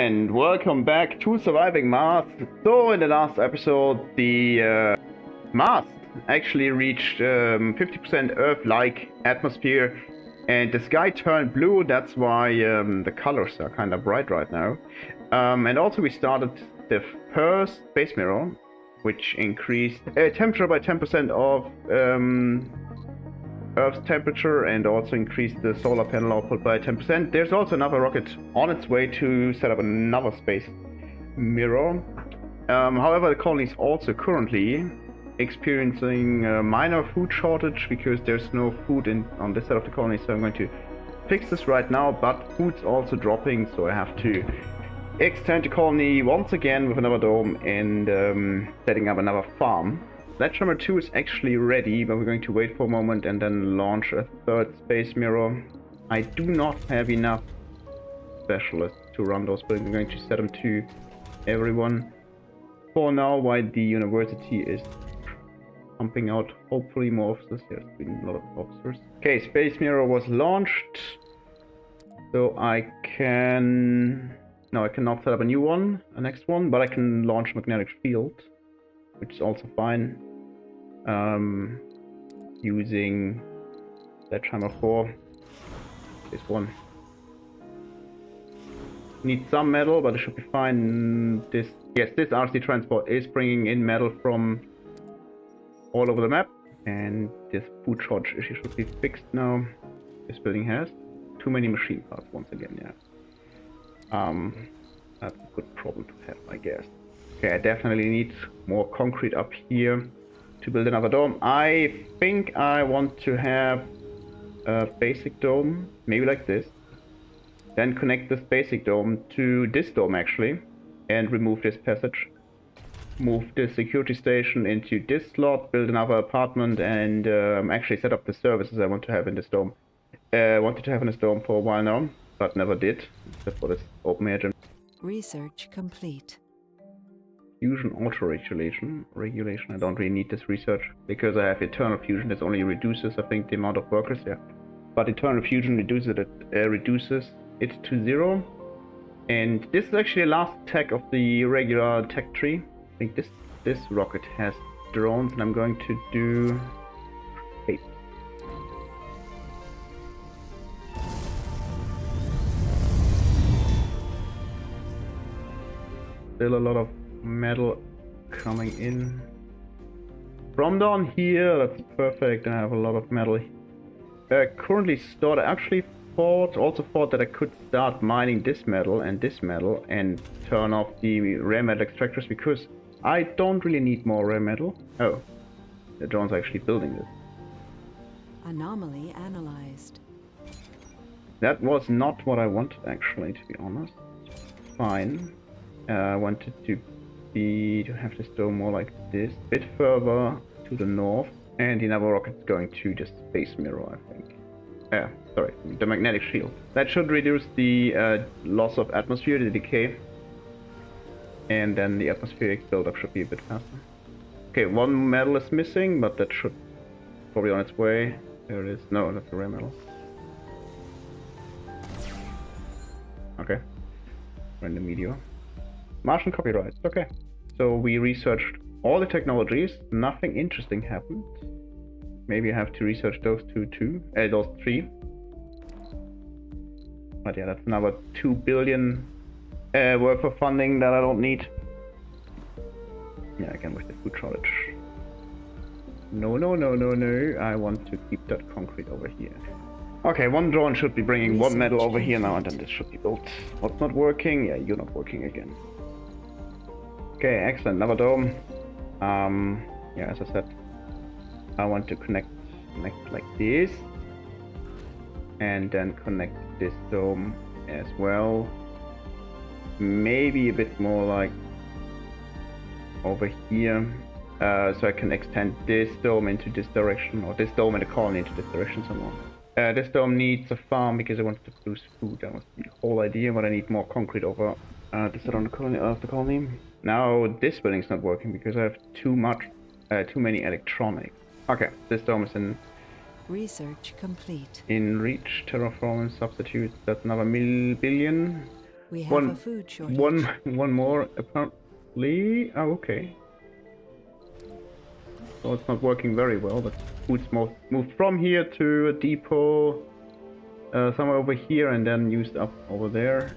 And welcome back to Surviving Mars. So in the last episode, the Mars actually reached 50% Earth-like atmosphere, and the sky turned blue. That's why the colors are kind of bright right now. And also we started the first space mirror, which increased temperature by 10% of Earth's temperature and also increased the solar panel output by 10%. There's also another rocket on its way to set up another space mirror. However, the colony is also currently experiencing a minor food shortage because there's no food on this side of the colony, so I'm going to fix this right now, but food's also dropping, so I have to extend the colony once again with another dome and setting up another farm. Sledgehammer 2 is actually ready, but we're going to wait for a moment and then launch a third space mirror. I do not have enough specialists to run those, but I'm going to set them to everyone for now, while the university is pumping out hopefully more officers. There's been a lot of officers. Okay, space mirror was launched, so I cannot set up a new one, a next one, but I can launch magnetic field, which is also fine. Using Sledgehammer 4. This one. Need some metal, but it should be fine. This RC transport is bringing in metal from all over the map, and this food shortage issue should be fixed now. This building has too many machine parts once again, yeah. That's a good problem to have, I guess. Okay, I definitely need more concrete up here to build another dome. I think I want to have a basic dome, maybe like this. Then connect this basic dome to this dome actually, and remove this passage. Move the security station into this slot, build another apartment, and actually set up the services I want to have in this dome. Wanted to have in this dome for a while now, but never did, except for this open air gym. Research complete. Fusion auto-regulation. I don't really need this research because I have eternal fusion. This only reduces, I think, the amount of workers, yeah. But eternal fusion reduces it to 0. And this is actually the last tech of the regular tech tree. I think this rocket has drones, and I'm going to do space. Still a lot of metal coming in from down here. That's perfect. I have a lot of metal currently stored. I actually also thought that I could start mining this metal and turn off the rare metal extractors, because I don't really need more rare metal. Oh, the drone's actually building this. Anomaly analyzed. That was not what I wanted, actually, to be honest. Fine. I wanted to have this dome more like this, a bit further to the north, and another rocket's going to the space mirror, I think. Sorry, the magnetic shield. That should reduce the loss of atmosphere, the decay, and then the atmospheric buildup should be a bit faster. Okay, one metal is missing, but that should probably on its way. There it is. No, that's a rare metal. Okay, random meteor. Martian copyrights. Okay. So we researched all the technologies. Nothing interesting happened. Maybe I have to research those those 3. But yeah, that's another 2 billion worth of funding that I don't need. Yeah, again with the food shortage. No. I want to keep that concrete over here. Okay, one drone should be bringing one metal over here now, and then this should be built. What's not working? Yeah, you're not working again. Okay, excellent. Another dome. Yeah, as I said, I want to connect like this, and then connect this dome as well. Maybe a bit more like over here, so I can extend this dome into this direction, or this dome and the colony into this direction somehow. This dome needs a farm because I wanted to produce food. That was the whole idea, but I need more concrete over this side of the colony. Now this building's not working because I have too many electronics. Okay, this dome is in Research complete. In reach, terraforming substitutes, that's another billion. We have One- a food shortage. One more apparently. Oh, okay. So it's not working very well, but food's moved from here to a depot somewhere over here and then used up over there.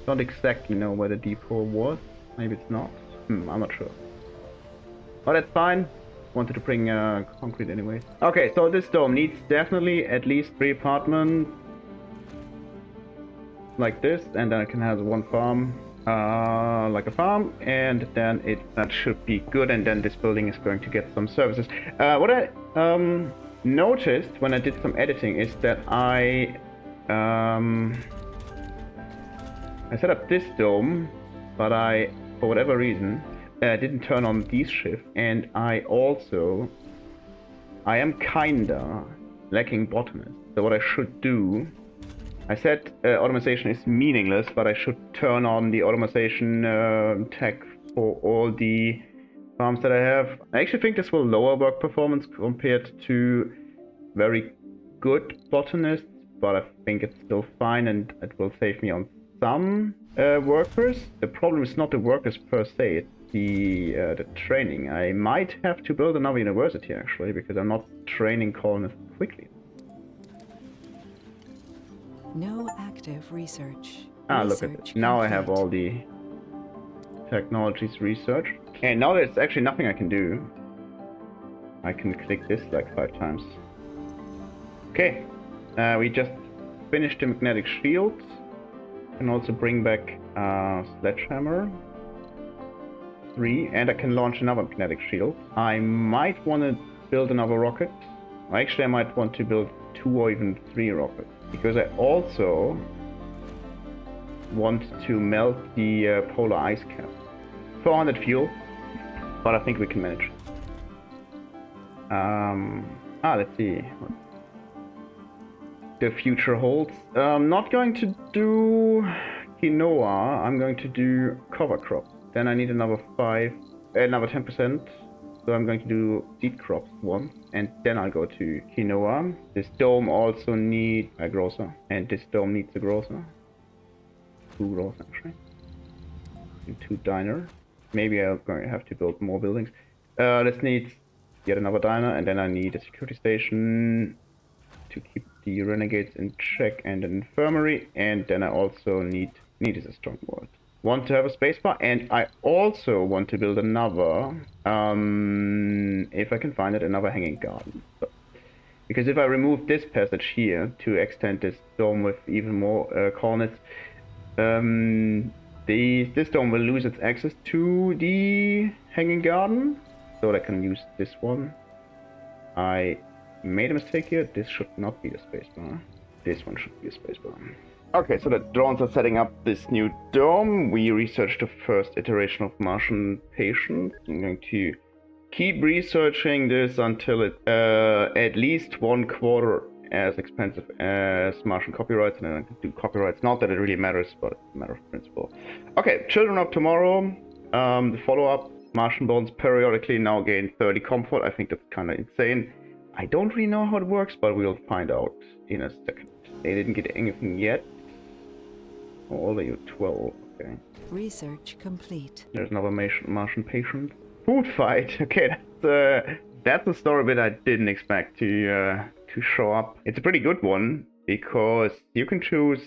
Don't exactly know where the depot was. Maybe it's not. I'm not sure. But that's fine. Wanted to bring concrete anyways. Okay, so this dome needs definitely at least 3 apartments like this, and then it can have one farm, like a farm, and then that should be good. And then this building is going to get some services. What I noticed when I did some editing is that I set up this dome, but for whatever reason, didn't turn on these shifts, and I am kinda lacking botanists. So what I should do, I said automation is meaningless, but I should turn on the automation tech for all the farms that I have. I actually think this will lower work performance compared to very good botanists, but I think it's still fine and it will save me on some workers. The problem is not the workers per se, it's the training. I might have to build another university actually, because I'm not training colonists quickly. No active research. Look at this. Now I have all the technologies researched. And now there's actually nothing I can do. I can click this like 5 times. Okay. We just finished the magnetic shield. Can also bring back sledgehammer. 3, and I can launch another magnetic shield. I might want to build another rocket. Actually, I might want to build 2 or even 3 rockets, because I also want to melt the polar ice cap. 400 fuel, but I think we can manage. Let's see what the future holds. I'm not going to do quinoa. I'm going to do cover crops. Then I need another 10%. So I'm going to do seed crops once, and then I'll go to quinoa. This dome also needs a grocer, and this dome needs a grocer. 2 growers actually. And 2 diner. Maybe I'm going to have to build more buildings. This needs yet another diner, and then I need a security station to keep the renegades in check, and an infirmary, and then I also need is a strong word. Want to have a spacebar, and I also want to build another, if I can find it, another hanging garden. So, because if I remove this passage here to extend this dome with even more colonists, this dome will lose its access to the hanging garden, so I can use this one. I made a mistake here. This should not be a spacebar. This one should be a spacebar. Okay, so the drones are setting up this new dome. We researched the first iteration of Martian Patents. I'm going to keep researching this until it at least 1/4 as expensive as Martian copyrights, and then I can do copyrights. Not that it really matters, but it's a matter of principle. Okay, Children of Tomorrow. The follow-up, Martian Bones periodically now gain 30 comfort. I think that's kind of insane. I don't really know how it works, but we'll find out in a second. They didn't get anything yet. Oh, only 12, okay. Research complete. There's another Martian patient. Food fight. Okay, that's a story bit I didn't expect to show up. It's a pretty good one because you can choose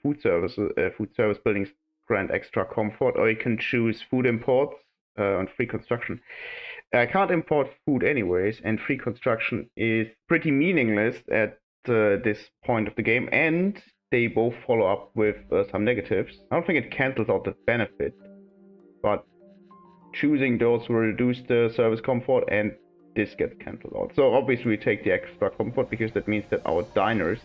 food service buildings grant extra comfort, or you can choose food imports on free construction. I can't import food anyways, and free construction is pretty meaningless at this point of the game, and they both follow up with some negatives. I don't think it cancels out the benefit, but choosing those will reduce the service comfort, and this gets cancelled out. So obviously we take the extra comfort, because that means that our diners,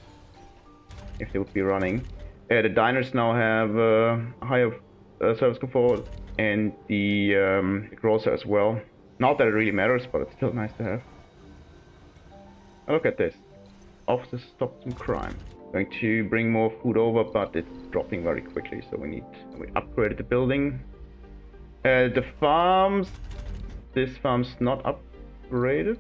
if they would be running, the diners now have higher service comfort, and the grocer as well. Not that it really matters, but it's still nice to have. Look at this. Officers stopped some crime. Going to bring more food over, but it's dropping very quickly, so we upgraded the building. The farms, this farm's not upgraded,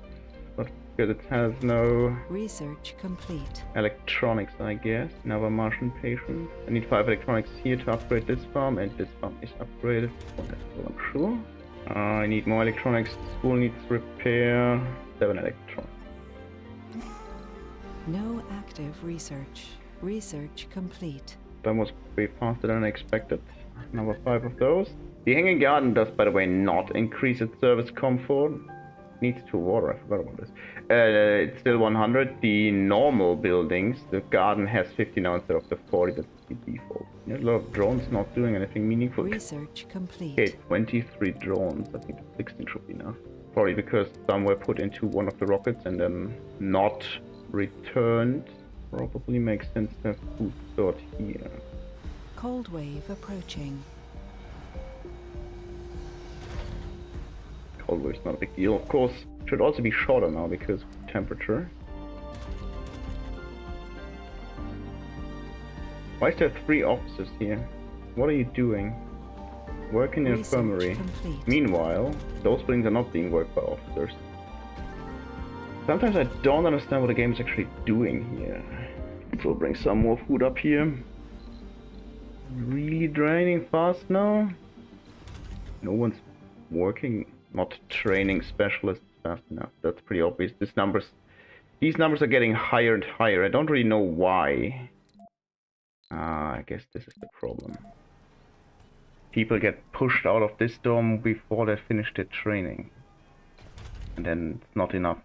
but because it has no Research complete. electronics, I guess. Another Martian patient. I need 5 electronics here to upgrade this farm, and this farm is upgraded. Oh, that's all I'm sure. I need more electronics. School needs repair. 7 electronics. No active research. Research complete. That was way faster than I expected. Number 5 of those. The hanging garden does, by the way, not increase its service comfort. Needs 2 water, I forgot about this. It's still 100. The normal buildings, the garden has 50 now instead of the 40 that's the default. There's a lot of drones not doing anything meaningful. Research complete. Okay, 23 drones. I think 16 should be enough. Probably because some were put into one of the rockets and then not returned. Probably makes sense to have food stored here. Cold wave approaching. Cold wave's not a big deal. Of course, should also be shorter now because of temperature. Why is there 3 officers here? What are you doing? Work in the infirmary. Complete. Meanwhile, those buildings are not being worked by officers. Sometimes I don't understand what the game is actually doing here. So bring some more food up here. Really draining fast now. No one's working, not training specialists fast enough. That's pretty obvious. These numbers are getting higher and higher. I don't really know why. I guess this is the problem. People get pushed out of this dome before they finish their training. And then it's not enough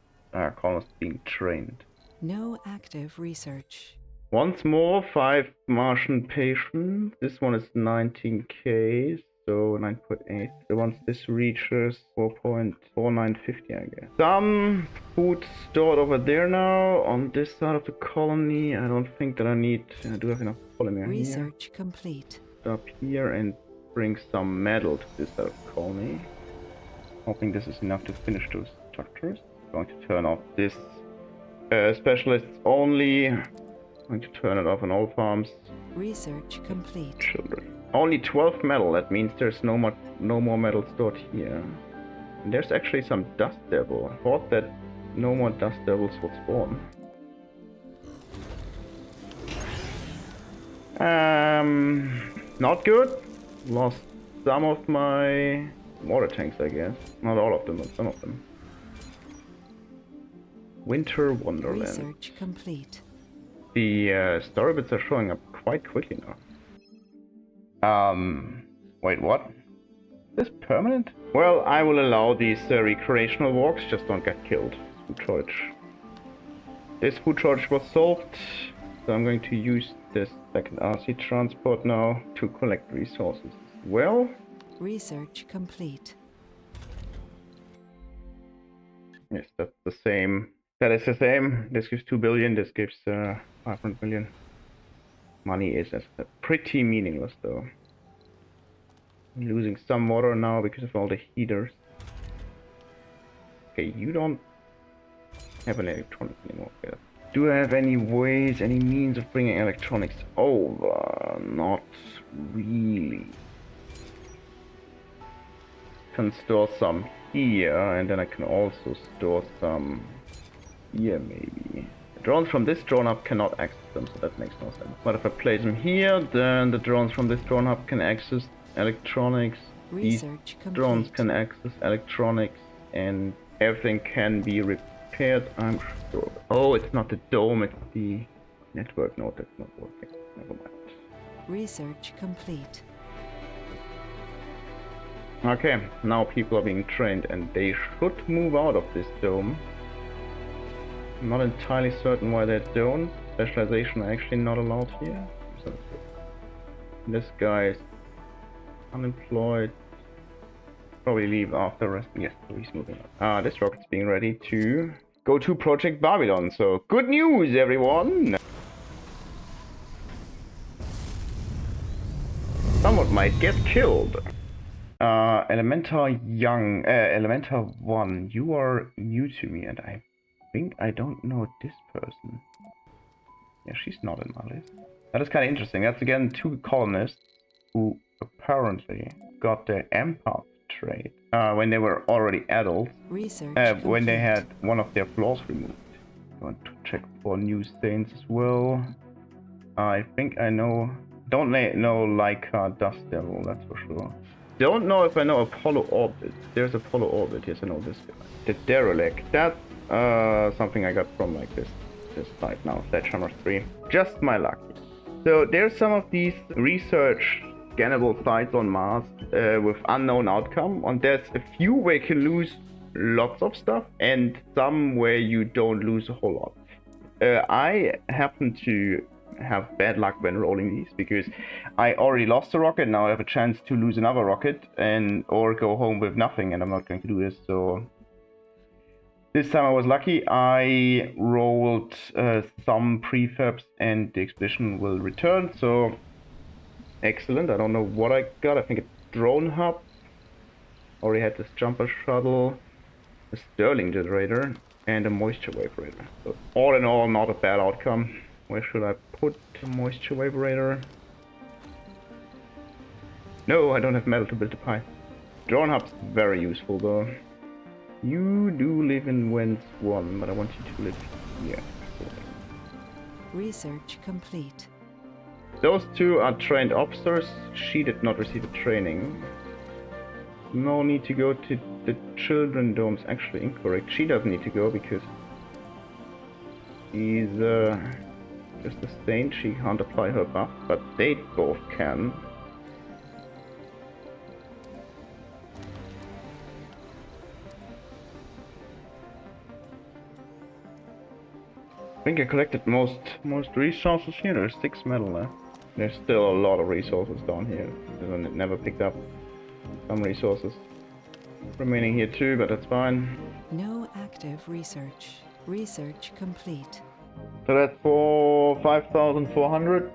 colonists being trained. No active research. Once more, 5 Martian patients. This one is 19k, so 9.8. So once this reaches 4.4950, I guess. Some food stored over there now, on this side of the colony. I don't think that I do have enough polymer Research complete. here. Up here and bring some metal to this side of the colony. Hoping this is enough to finish those structures. Going to turn off this specialists only. Going to turn it off on all farms. Research complete. Children. Only 12 metal. That means there's no more metal stored here. And there's actually some dust devil. I thought that no more dust devils would spawn. Not good. Lost some of my water tanks, I guess. Not all of them, but some of them. Winter Wonderland. Research complete. The story bits are showing up quite quickly now. Wait, what? Is this permanent? Well, I will allow these recreational walks, just don't get killed. Food shortage. This food shortage was solved, so I'm going to use this second RC transport now to collect resources as well. Research complete. Yes, that's the same. That is the same. This gives 2 billion, this gives 500 million. Money is pretty meaningless though. I'm losing some water now because of all the heaters. Okay, you don't have an electronics anymore. Okay. Do I have any ways, any means of bringing electronics over? Not really. Can store some here, and then I can also store some here maybe. The drones from this drone hub cannot access them, so that makes no sense. But if I place them here, then the drones from this drone hub can access electronics. Research These drones can access electronics, and everything can be repaired, I'm sure. Oh, it's not the dome, it's the network node that's not working. Never mind. Research complete. Okay, now people are being trained and they should move out of this dome. I'm not entirely certain why they don't. Specialization are actually not allowed here. So this guy is unemployed. Probably leave after resting. Yes, so he's moving on. This rocket's being ready to go to Project Babylon. So good news, everyone! Someone might get killed. Elementar Young, Elementar 1, you are new to me and I think I don't know this person. Yeah, she's not in my list. That is kind of interesting. That's again 2 colonists who apparently got their empath rate. When they were already adults. Research When they complete. had one of their flaws removed. I want to check for new stains as well. I think I know. Don't know Leica Dust Devil, that's for sure. Don't know if I know Apollo Orbit. There's Apollo Orbit. Yes, I know this guy. The Derelict. That's something I got from like this site now. Sledgehammer 3. Just my luck. So there's some of these research scannable sites on Mars with unknown outcome. And there's a few where you can lose lots of stuff and some where you don't lose a whole lot. I happen to have bad luck when rolling these because I already lost a rocket. Now I have a chance to lose another rocket or go home with nothing, and I'm not going to do this. So this time I was lucky. I rolled some prefabs and the expedition will return. So excellent. I don't know what I got. I think a drone hub. Already had this jumper shuttle, a Stirling generator, and a moisture vaporator. So all in all, not a bad outcome. Where should I put the moisture vaporator? No, I don't have metal to build the pie. Drone hub's very useful though. You do live in Wens 1, but I want you to live here. Research complete. Those two are trained officers. She did not receive a training. No need to go to the children domes. Actually incorrect. She doesn't need to go because she's just a saint. She can't apply her buff, but they both can. I think I collected most resources here. There's 6 metal left. There's still a lot of resources down here. I never picked up some resources remaining here too, but that's fine. No active research. Research complete. So that's for 5,400.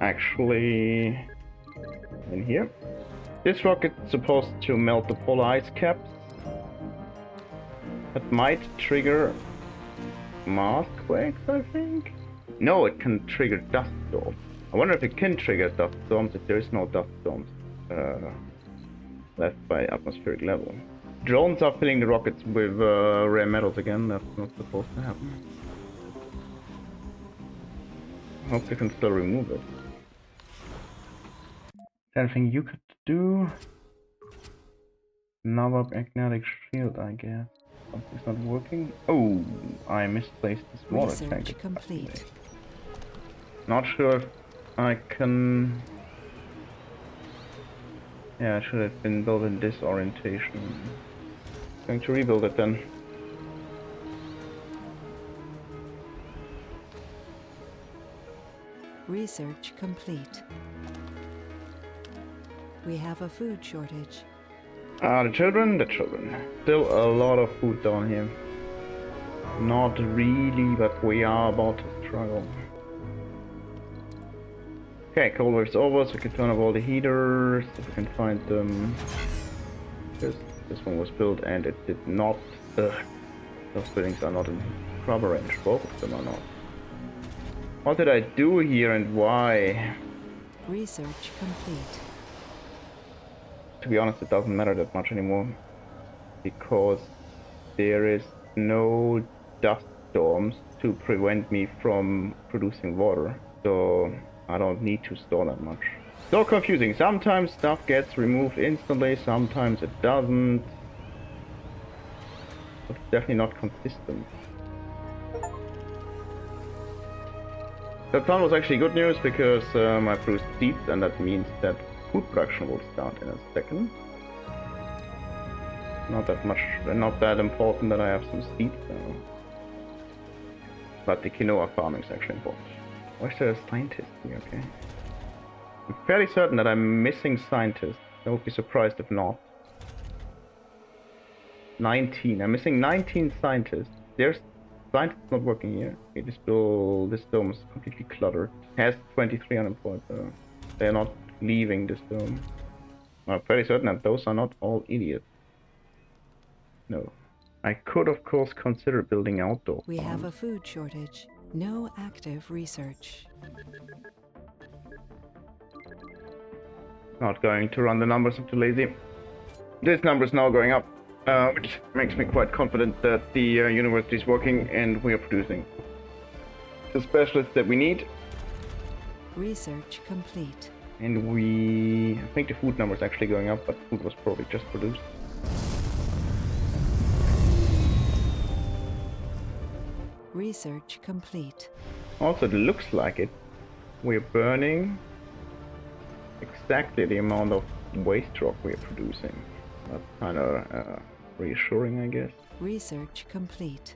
Actually, in here. This rocket's supposed to melt the polar ice caps. That might trigger Marsquakes, I think? No, it can trigger dust storms. I wonder if it can trigger dust storms if there is no dust storms left by atmospheric level. Drones are filling the rockets with rare metals again. That's not supposed to happen. I hope they can still remove it. Anything you could do? Another magnetic shield, I guess. Something's not working. Oh, I misplaced this water tank. Research complete. Not sure if I can. Yeah, it should have been built in this orientation. Going to rebuild it then. Research complete. We have a food shortage. The children. Still a lot of food down here. Not really, but we are about to struggle. Okay, cold wave's over, so we can turn off all the heaters, if we can find them. This one was built and it did not. Those buildings are not in rubber range. Both of them are not. What did I do here and why? Research complete. To be honest, it doesn't matter that much anymore. Because there is no dust storms to prevent me from producing water. So I don't need to store that much. So confusing. Sometimes stuff gets removed instantly, sometimes it doesn't. It's definitely not consistent. That one was actually good news because I produced seeds, and that means that food production will start in a second. Not that much, not that important that I have some seeds now. But the quinoa farming is actually important. Why is there a scientist here? Okay. I'm fairly certain that I'm missing scientists. I would be surprised if not. 19. I'm missing 19 scientists. There's scientists not working here. Okay, this dome is completely cluttered. It has 23 unemployed though. They're not leaving this dome. I'm fairly certain that those are not all idiots. No. I could of course consider building outdoor We have farms. a food shortage. No active research. Not going to run the numbers, I'm too lazy. This number is now going up, which makes me quite confident that the university is working and we are producing the specialists that we need. Research complete. And I think the food number is actually going up, but food was probably just produced. Research complete. Also, it looks like it. We're burning exactly the amount of waste rock we're producing. That's kind of reassuring, I guess. Research complete.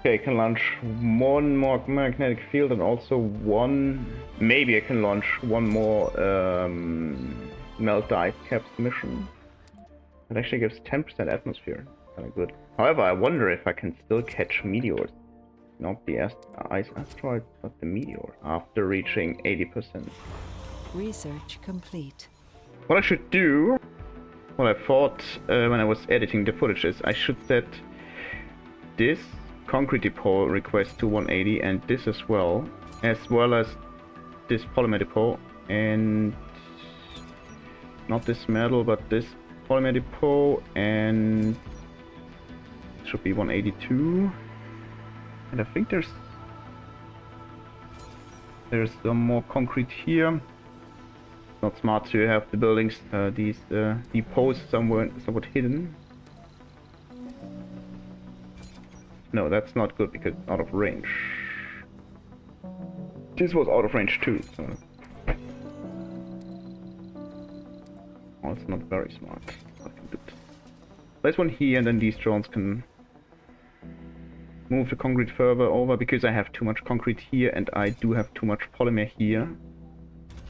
Okay, I can launch one more magnetic field and also maybe I can launch one more melt ice caps mission. It actually gives 10% atmosphere. Kind of good. However, I wonder if I can still catch meteors. Not the ice asteroids, but the meteors. After reaching 80%. Research complete. What I should do, what I thought when I was editing the footage is I should set this concrete depot request to 180 and this as well as this polymer depot, and not this metal but this polymer depot, and it should be 182. And I think there's some more concrete here. Not smart to have the buildings, these depots somewhat hidden. No, that's not good because it's out of range. This was out of range too, so... Oh, it's not very smart. Place one here and then these drones can move the concrete further over because I have too much concrete here and I do have too much polymer here.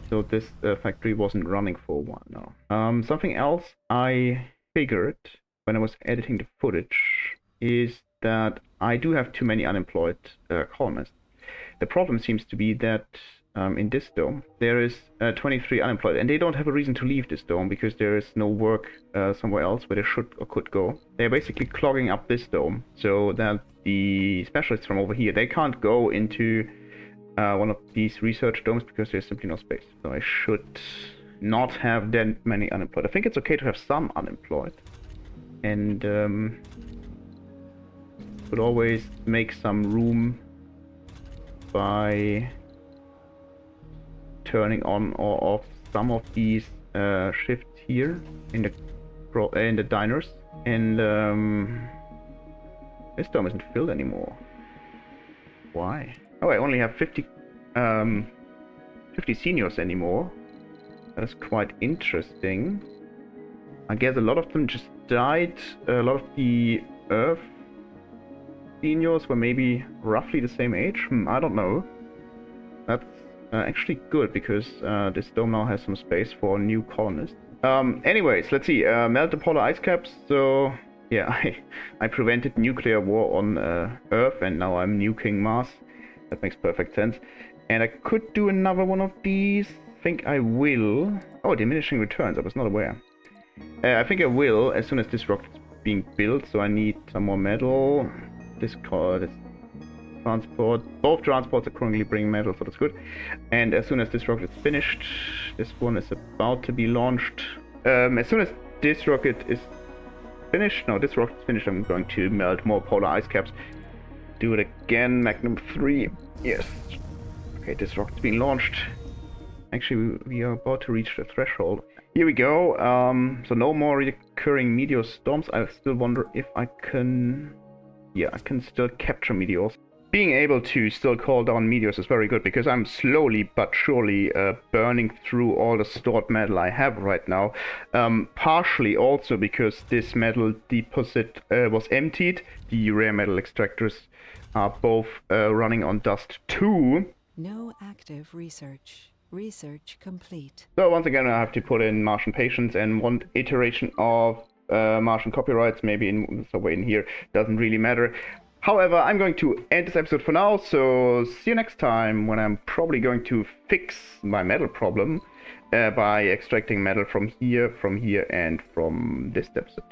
So this factory wasn't running for a while now. Something else I figured when I was editing the footage is that I do have too many unemployed colonists. The problem seems to be that in this dome there is 23 unemployed, and they don't have a reason to leave this dome because there is no work somewhere else where they should or could go. They're basically clogging up this dome so that the specialists from over here, they can't go into one of these research domes because there's simply no space. So I should not have that many unemployed. I think it's okay to have some unemployed, and could always make some room by turning on or off some of these shifts here in the diners. And this dome isn't filled anymore. Why? Oh, I only have 50 seniors anymore. That is quite interesting. I guess a lot of them just died. A lot of the Earth seniors were maybe roughly the same age. I don't know. That's actually good because this dome now has some space for new colonists. Anyways, let's see. Melt the polar ice caps. So yeah, I prevented nuclear war on Earth, and now I'm nuking Mars. That makes perfect sense. And I could do another one of these. I think I will. Oh, diminishing returns. I was not aware. I think I will as soon as this rocket is being built. So I need some more metal. This transport. Both transports are currently bringing metal, so that's good. And as soon as this rocket is finished, this one is about to be launched. As soon as this rocket is finished, no, this rocket is finished, I'm going to melt more polar ice caps. Do it again, Magnum 3. Yes. Okay, this rocket's been launched. Actually, we are about to reach the threshold. Here we go. So no more recurring meteor storms. I still wonder if I can... Yeah, I can still capture meteors. Being able to still call down meteors is very good because I'm slowly but surely burning through all the stored metal I have right now. Partially also because this metal deposit was emptied. The rare metal extractors are both running on dust too. No active research. Research complete. So once again I have to put in Martian Patients and one iteration of Martian copyrights, maybe somewhere in here, doesn't really matter. However, I'm going to end this episode for now, so see you next time when I'm probably going to fix my metal problem by extracting metal from here, and from this deposit.